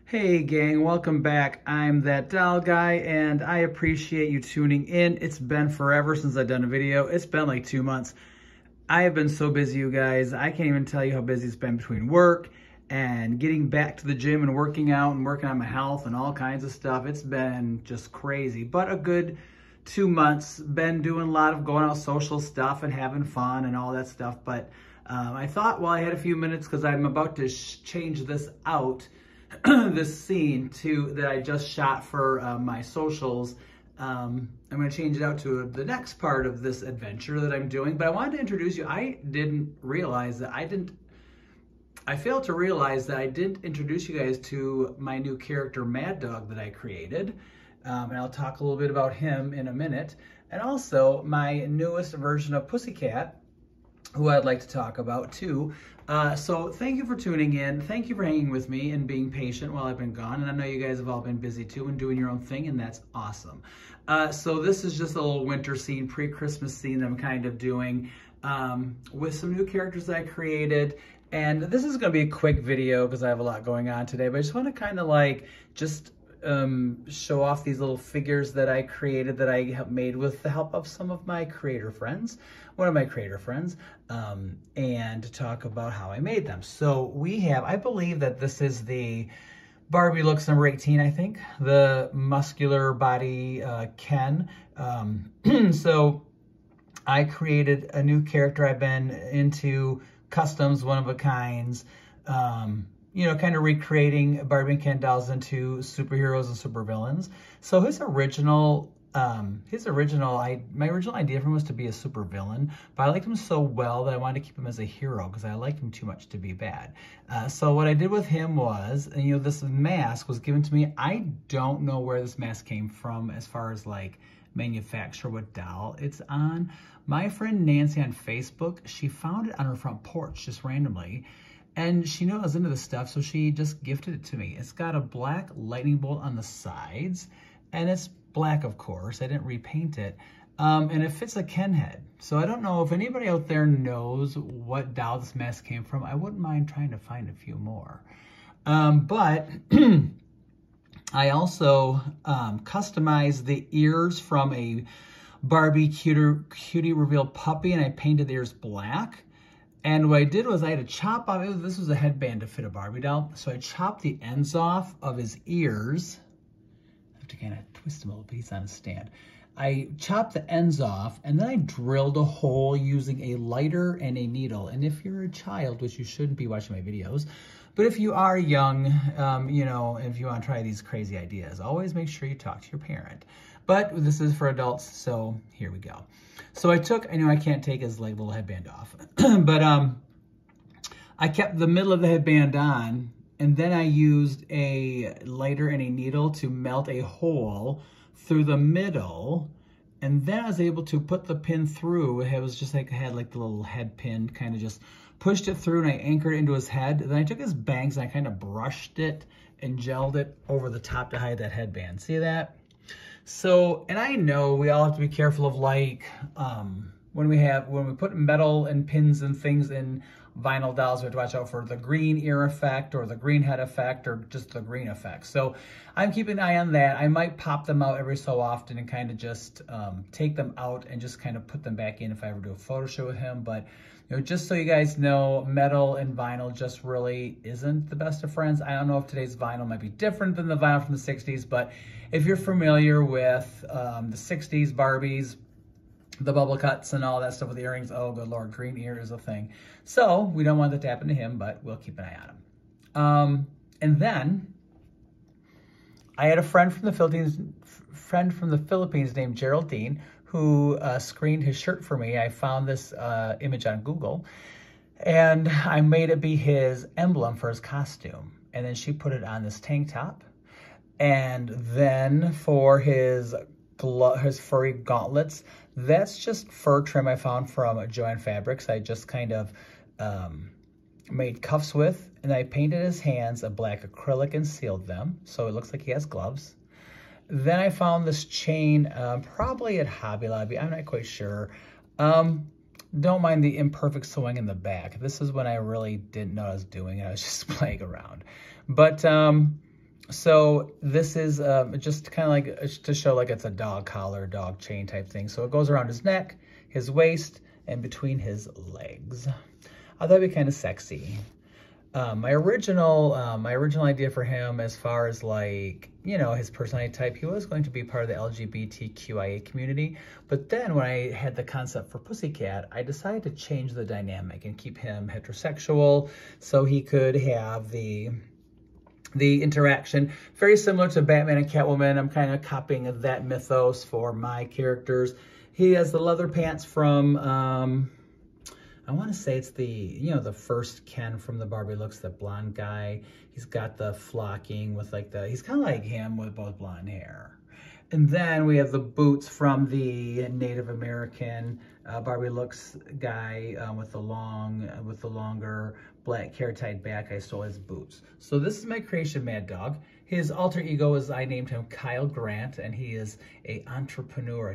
Hey gang, welcome back. I'm That Doll Guy and I appreciate you tuning in. It's been forever since I've done a video. It's been like 2 months. I have been so busy, you guys. I can't even tell you how busy it's been between work and getting back to the gym and working out and working on my health and all kinds of stuff. It's been just crazy, but a good 2 months. Been doing a lot of going out social stuff and having fun and all that stuff. But I thought, well, I had a few minutes because I'm about to change this out. This scene that I just shot for my socials. I'm going to change it out to the next part of this adventure that I'm doing, but I wanted to introduce you. I failed to realize that I didn't introduce you guys to my new character, Mad Dog, that I created. And I'll talk a little bit about him in a minute. And also my newest version of Pussycat, who I'd like to talk about too. So thank you for tuning in. Thank you for hanging with me and being patient while I've been gone. And I know you guys have all been busy too and doing your own thing, and that's awesome. So this is just a little winter scene, pre-Christmas scene that I'm kind of doing with some new characters that I created. And this is going to be a quick video because I have a lot going on today, but I just want to kind of like show off these little figures that I created, that I have made with the help of some of my creator friends, one of my creator friends, and to talk about how I made them. So we have, I believe that this is the Barbie Looks number 18, I think, the muscular body Ken. So I created a new character. I've been into customs, one-of-a-kinds, you know, kind of recreating Barbie and Ken dolls into superheroes and supervillains. So my original idea for him was to be a supervillain, but I liked him so well that I wanted to keep him as a hero because I liked him too much to be bad. So what I did with him was, you know, this mask was given to me. I don't know where this mask came from as far as like manufacturer, what doll it's on. My friend Nancy on Facebook, she found it on her front porch just randomly. And she knew I was into this stuff, so she just gifted it to me. It's got a black lightning bolt on the sides, and it's black, of course. I didn't repaint it. And it fits a Ken head. So I don't know if anybody out there knows what doll this mask came from. I wouldn't mind trying to find a few more. But I also customized the ears from a Barbie Cutie Reveal puppy, and I painted the ears black. And what I did was I had to chop off, this was a headband to fit a Barbie doll, so I chopped the ends off of his ears. I have to kind of twist him a little bit, he's on a stand. I chopped the ends off, and then I drilled a hole using a lighter and a needle. And if you're a child, which you shouldn't be watching my videos, but if you are young, you know, if you want to try these crazy ideas, always make sure you talk to your parent. But this is for adults, so here we go. So I know I can't take his like little headband off, but I kept the middle of the headband on, and then I used a lighter and a needle to melt a hole through the middle, and then I was able to put the pin through. It was just like, I had like the little head pin, kind of just pushed it through, and I anchored it into his head. Then I took his bangs and I kind of brushed it and gelled it over the top to hide that headband. See that? So, and I know we all have to be careful of like, when we put metal and pins and things in vinyl dolls, we have to watch out for the green ear effect or the green head effect or just the green effect. So I'm keeping an eye on that. I might pop them out every so often and kind of just take them out and just kind of put them back in if I ever do a photo shoot with him. But you know, just so you guys know, metal and vinyl just really isn't the best of friends. I don't know if today's vinyl might be different than the vinyl from the 60s, but if you're familiar with the 60s Barbies, the bubble cuts and all that stuff with the earrings, oh good Lord, green ear is a thing. So we don't want that to happen to him, but we'll keep an eye on him. And then I had a friend from the Philippines named Geraldine who screened his shirt for me. I found this image on Google, and I made it be his emblem for his costume. And then she put it on this tank top. And then for his furry gauntlets, that's just fur trim I found from Joann Fabrics. I just kind of made cuffs with, and I painted his hands a black acrylic and sealed them, so it looks like he has gloves. Then I found this chain, probably at Hobby Lobby, I'm not quite sure. Don't mind the imperfect sewing in the back. This is when I really didn't know what I was doing, and I was just playing around. But So this is just kind of like to show like it's a dog collar, dog chain type thing. So it goes around his neck, his waist, and between his legs. I thought it'd be kind of sexy. My original idea for him, as far as like, you know, his personality type, he was going to be part of the LGBTQIA community. But then when I had the concept for Pussycat, I decided to change the dynamic and keep him heterosexual so he could have the interaction very similar to Batman and Catwoman. I'm kind of copying that mythos for my characters. He has the leather pants from, I want to say it's the, you know, the first Ken from the Barbie looks, the blonde guy. He's got the flocking with like he's kind of like him with both blonde hair. And then we have the boots from the Native American Barbie looks guy with the longer black hair tied back. I stole his boots. So this is my creation, Mad Dog. His alter ego is, I named him Kyle Grant, and he is a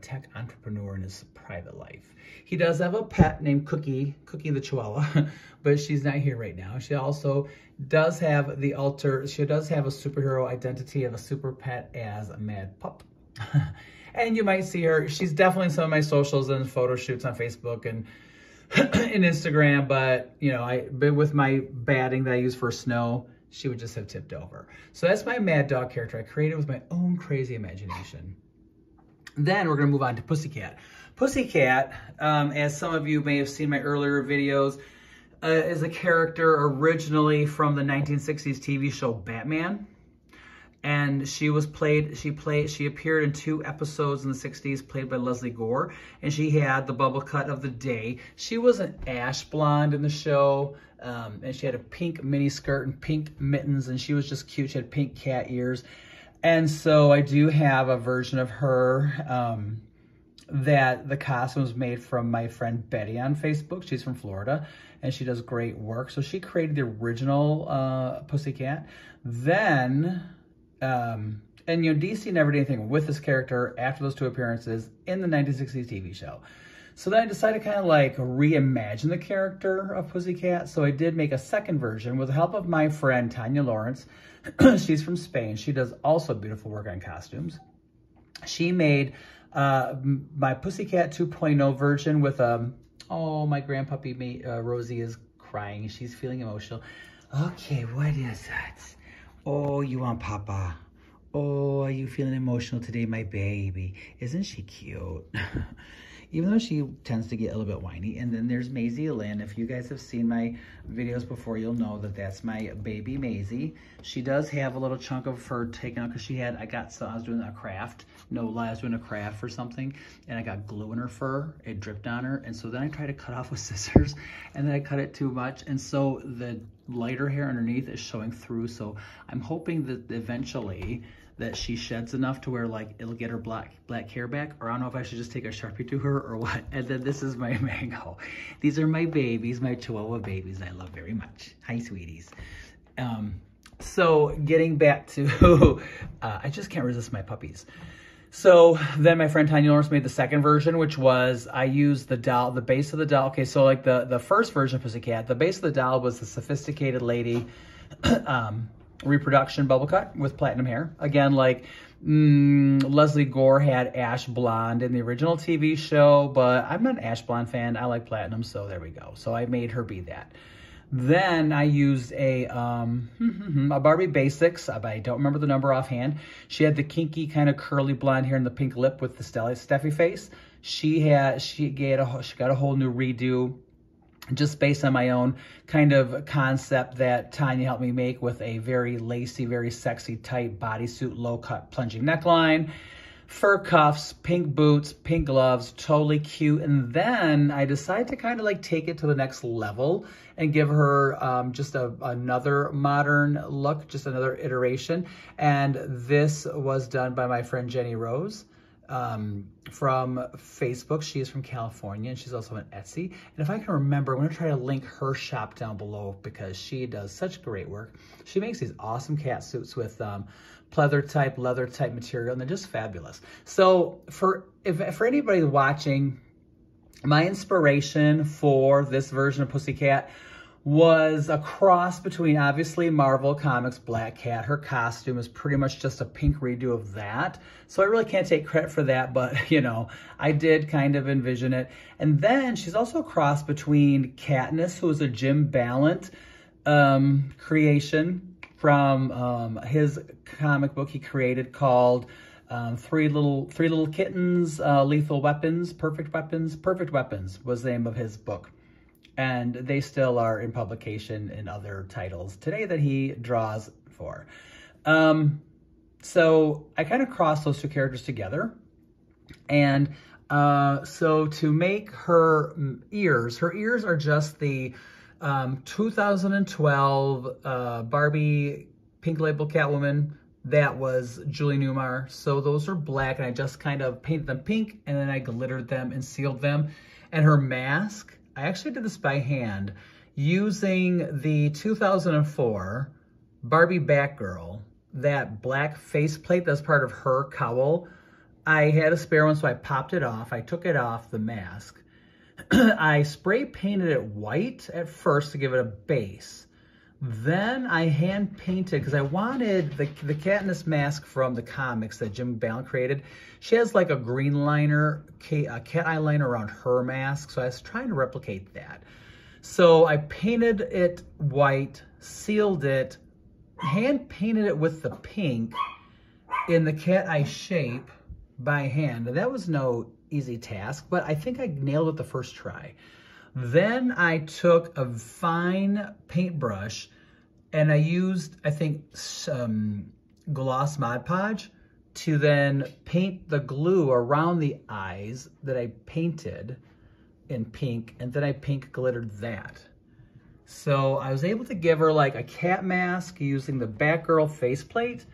tech entrepreneur in his private life. He does have a pet named Cookie the Chihuahua, but she's not here right now. She also does have she does have a superhero identity of a super pet as a Mad Pup. And you might see her, she's definitely in some of my socials and photo shoots on Facebook and Instagram, but you know, with my batting that I use for snow, she would just have tipped over. So that's my Mad Dog character I created with my own crazy imagination. Then we're gonna move on to Pussycat. Pussycat, as some of you may have seen my earlier videos, is a character originally from the 1960s TV show Batman. And she appeared in 2 episodes in the 60s, played by Leslie Gore, and she had the bubble cut of the day. She was an ash blonde in the show, and she had a pink mini skirt and pink mittens, and she was just cute. She had pink cat ears. And so I do have a version of her that the costume was made from my friend Betty on Facebook. She's from Florida, and she does great work. So she created the original Pussycat. Then... and you know, DC never did anything with this character after those 2 appearances in the 1960s TV show. So then I decided to kind of like reimagine the character of Pussycat. So I did make a second version with the help of my friend Tanya Lawrence. She's from Spain. She does also beautiful work on costumes. She made my Pussycat 2.0 version with oh, my grandpuppy Rosie is crying. She's feeling emotional. Okay, what is that? Oh, you want Papa? Oh, are you feeling emotional today, my baby? Isn't she cute? Even though she tends to get a little bit whiny. And then there's Maisie Lynn. If you guys have seen my videos before, you'll know that that's my baby Maisie. She does have a little chunk of fur taken out because I was doing a craft. No lie, I was doing a craft for something, and I got glue in her fur. It dripped on her, and so then I tried to cut off with scissors, and then I cut it too much, and so the lighter hair underneath is showing through. So I'm hoping that eventually that she sheds enough to where like it'll get her black hair back, or I don't know if I should just take a Sharpie to her or what. And then this is my Mango. These are my babies, my Chihuahua babies I love very much. Hi, sweeties. So getting back to, I just can't resist my puppies. So then my friend Tanya Lawrence made the second version, which was, I used the doll, the base of the doll. Okay, so like the first version of Pussycat, the base of the doll was the sophisticated lady reproduction bubble cut with platinum hair. Again, like Leslie Gore had ash blonde in the original TV show, but I'm not an ash blonde fan. I like platinum, so there we go. So I made her be that. Then I used a Barbie Basics, I don't remember the number offhand. She had the kinky kind of curly blonde hair and the pink lip with the Steffi face. She got a whole new redo just based on my own kind of concept that Tanya helped me make with a very lacy, very sexy, tight bodysuit, low-cut, plunging neckline, fur cuffs, pink boots, pink gloves, totally cute. And then I decided to kind of like take it to the next level and give her just another modern look, just another iteration. And this was done by my friend Jenny Rose from Facebook. She is from California, and she's also on Etsy. And if I can remember, I'm going to try to link her shop down below because she does such great work. She makes these awesome cat suits with leather type material, and they're just fabulous. So for anybody watching, my inspiration for this version of Pussycat was a cross between, obviously, Marvel Comics Black Cat. Her costume is pretty much just a pink redo of that. So I really can't take credit for that, but, you know, I did kind of envision it. And then she's also a cross between Katniss, who is a Jim Balent creation from his comic book he created called Three Little Kittens, Lethal Weapons, Perfect Weapons was the name of his book. And they still are in publication in other titles today that he draws for. So I kind of crossed those two characters together. And so to make her ears are just the 2012 Barbie Pink Label Catwoman. That was Julie Newmar. So those are black, and I just kind of painted them pink, and then I glittered them and sealed them. And her mask, I actually did this by hand using the 2004 Barbie Batgirl, that black faceplate that's part of her cowl. I had a spare one, so I popped it off. I took it off, the mask. I spray painted it white at first to give it a base. Then I hand painted, because I wanted the Katniss mask from the comics that Jim Balent created. She has like a green liner, cat eye liner around her mask, so I was trying to replicate that. So I painted it white, sealed it, hand painted it with the pink in the cat eye shape by hand. And that was no easy task, but I think I nailed it the first try. Then I took a fine paintbrush and I used, I think, some gloss Mod Podge to then paint the glue around the eyes that I painted in pink, and then I pink glittered that. So I was able to give her like a cat mask using the Batgirl faceplate,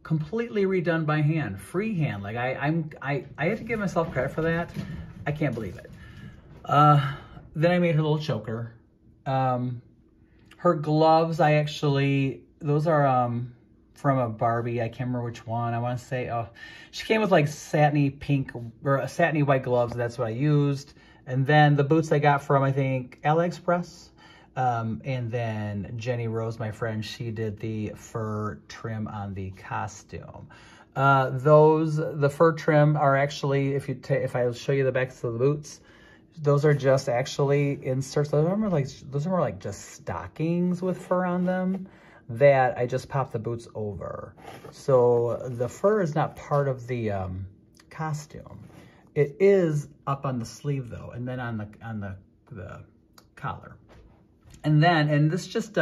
completely redone by hand, freehand. Like I had to give myself credit for that. I can't believe it. Then I made her little choker. Her gloves, those are from a Barbie. I can't remember which one. I want to say, she came with like satiny pink or satiny white gloves. That's what I used. And then the boots I got from, I think, AliExpress. And then Jenny Rose, my friend, she did the fur trim on the costume. The fur trim are actually, if I show you the backs of the boots, those are just actually inserts. Those are more like just stockings with fur on them that I just popped the boots over. So the fur is not part of the costume. It is up on the sleeve though, and then on the collar. And this just,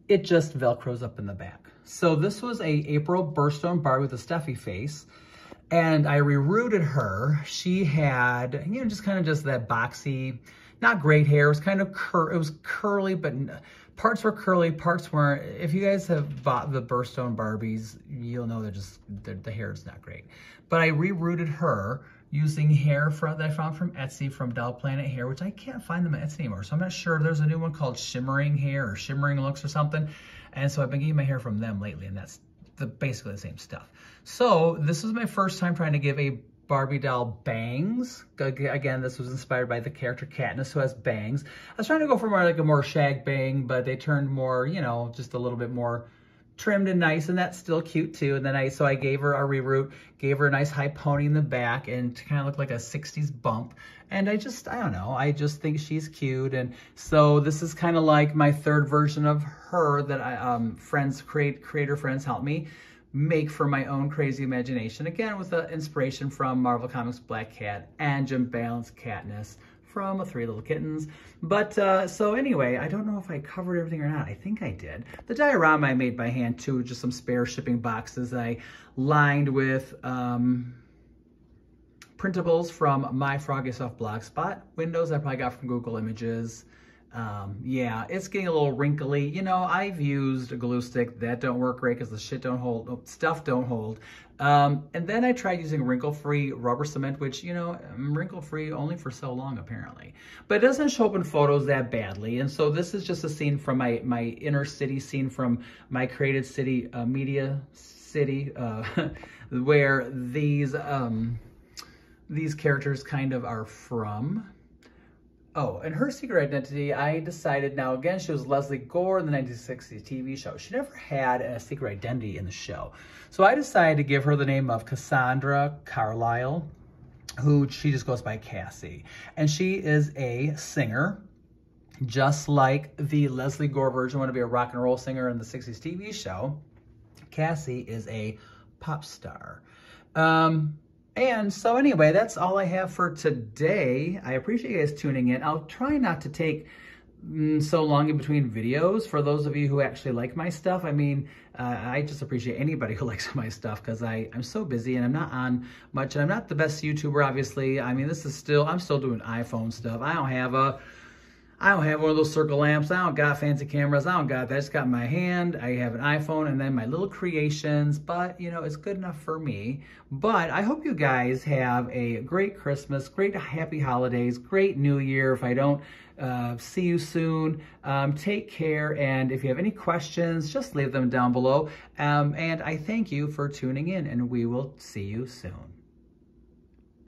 it just Velcros up in the back. So this was a April Burstone Barbie with a stuffy face. And I rerouted her. She had, you know, just kind of just that boxy, not great hair. It was kind of it was curly, but parts were curly, parts weren't. If you guys have bought the Burstone Barbies, you'll know the hair is not great. But I rerouted her using hair that I found from Etsy, from Doll Planet Hair, which I can't find them on Etsy anymore. So I'm not sure. There's a new one called Shimmering Hair or Shimmering Looks or something. And so I've been getting my hair from them lately, and that's basically the same stuff. So this was my first time trying to give a Barbie doll bangs. Again, this was inspired by the character Katniss, who has bangs. I was trying to go for more like a more shag bang, but they turned more, you know, just a little bit more trimmed and nice, and that's still cute too. And then I gave her a reroute, gave her a nice high pony in the back, and to kind of look like a 60s bump. And I don't know, I just think she's cute. And so this is kind of like my third version of her that creator friends helped me make for my own crazy imagination. Again, with the inspiration from Marvel Comics Black Cat and Jim Balent's Katniss from Three Little Kittens. But so anyway, I don't know if I covered everything or not. I think I did. The diorama I made by hand too, just some spare shipping boxes I lined with printables from My Froggy Stuff Blogspot. Windows I probably got from Google Images. Yeah, it's getting a little wrinkly. You know, I've used a glue stick. That don't work great because the stuff don't hold. And then I tried using wrinkle-free rubber cement, which, you know, wrinkle-free only for so long, apparently. But it doesn't show up in photos that badly. And so this is just a scene from my inner city scene from my Created City Media City, where these characters kind of are from. Oh, and her secret identity, I decided now, again, she was Leslie Gore in the 1960s TV show. She never had a secret identity in the show. So I decided to give her the name of Cassandra Carlisle, who she just goes by Cassie. And she is a singer, just like the Leslie Gore version wanted to be a rock and roll singer in the 60s TV show. Cassie is a pop star. And so anyway, that's all I have for today. I appreciate you guys tuning in. I'll try not to take so long in between videos for those of you who actually like my stuff. I mean, I just appreciate anybody who likes my stuff because I'm so busy and I'm not on much, and I'm not the best YouTuber, obviously. I mean, I'm still doing iPhone stuff. I don't have one of those circle lamps. I don't got fancy cameras. I don't got that. I just got my hand. I have an iPhone and then my little creations, but you know, it's good enough for me. But I hope you guys have a great Christmas, great happy holidays, great New Year. If I don't see you soon, take care. And if you have any questions, just leave them down below. And I thank you for tuning in, and we will see you soon.